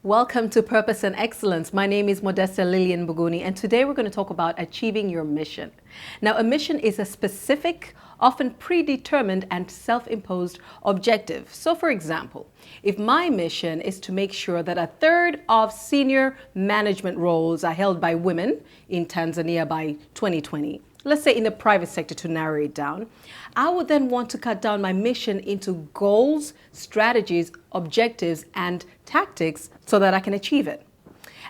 Welcome to Purpose and Excellence. My name is Modesta Lillian Buguni, and today we're going to talk about achieving your mission. Now, a mission is a specific, often predetermined and self-imposed objective. So, for example, if my mission is to make sure that a third of senior management roles are held by women in Tanzania by 2020, let's say in the private sector to narrow it down, I would then want to cut down my mission into goals, strategies, objectives, and tactics so that I can achieve it.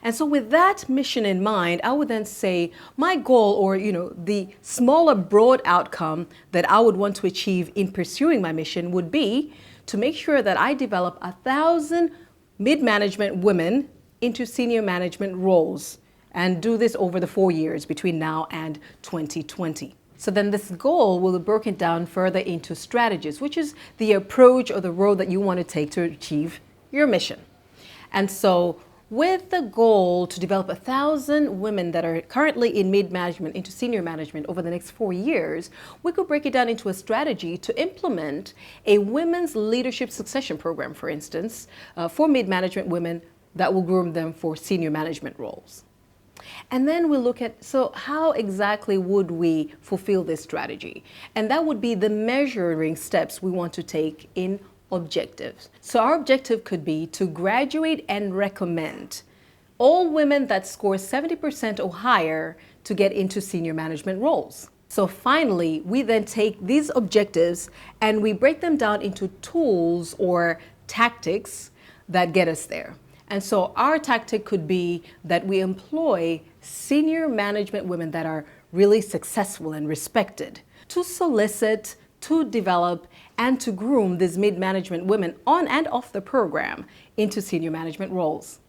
And so with that mission in mind, I would then say my goal, or the smaller broad outcome that I would want to achieve in pursuing my mission would be to make sure that I develop 1,000 mid-management women into senior management roles, and do this over the 4 years between now and 2020. So then this goal will be broken down further into strategies, which is the approach or the road that you want to take to achieve your mission. And so with the goal to develop 1,000 women that are currently in mid-management into senior management over the next 4 years, we could break it down into a strategy to implement a women's leadership succession program, for instance, for mid-management women that will groom them for senior management roles. And then we'll look at, so how exactly would we fulfill this strategy? And that would be the measuring steps we want to take in objectives. So our objective could be to graduate and recommend all women that score 70% or higher to get into senior management roles. So finally, we then take these objectives and we break them down into tools or tactics that get us there. And so our tactic could be that we employ senior management women that are really successful and respected to solicit, to develop, and to groom these mid-management women on and off the program into senior management roles.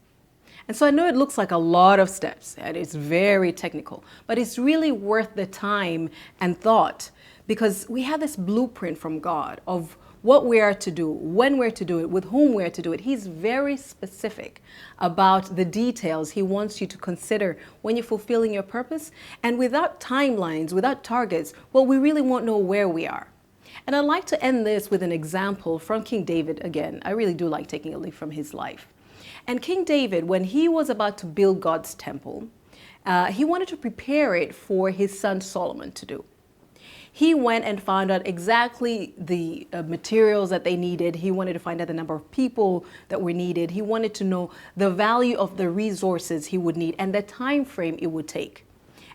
And so I know it looks like a lot of steps and it's very technical, but it's really worth the time and thought because we have this blueprint from God of what we are to do, when we're to do it, with whom we're to do it. He's very specific about the details he wants you to consider when you're fulfilling your purpose. And without timelines, without targets, well, we really won't know where we are. And I'd like to end this with an example from King David again. I really do like taking a leaf from his life. And King David, when he was about to build God's temple, he wanted to prepare it for his son Solomon to do. He went and found out exactly the materials that they needed. He wanted to find out the number of people that were needed. He wanted to know the value of the resources he would need and the time frame it would take.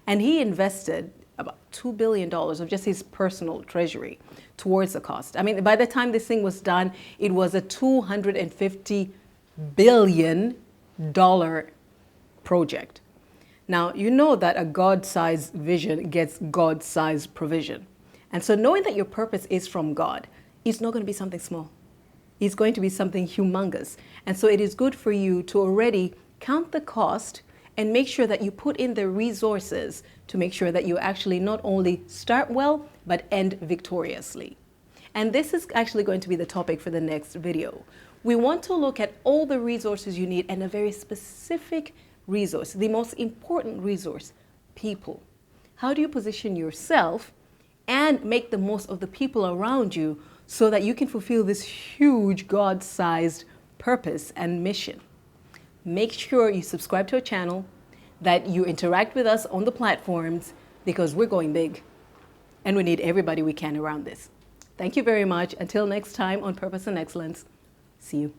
And he invested about $2 billion of just his personal treasury towards the cost. I mean, by the time this thing was done, it was a $250 billion project. Now, you know that a God-sized vision gets God-sized provision. And so knowing that your purpose is from God, it's not going to be something small. It's going to be something humongous. And so it is good for you to already count the cost and make sure that you put in the resources to make sure that you actually not only start well, but end victoriously. And this is actually going to be the topic for the next video. We want to look at all the resources you need and a very specific resource, the most important resource, people. How do you position yourself and make the most of the people around you so that you can fulfill this huge God-sized purpose and mission? Make sure you subscribe to our channel, that you interact with us on the platforms because we're going big and we need everybody we can around this. Thank you very much. Until next time on Purpose and Excellence, see you.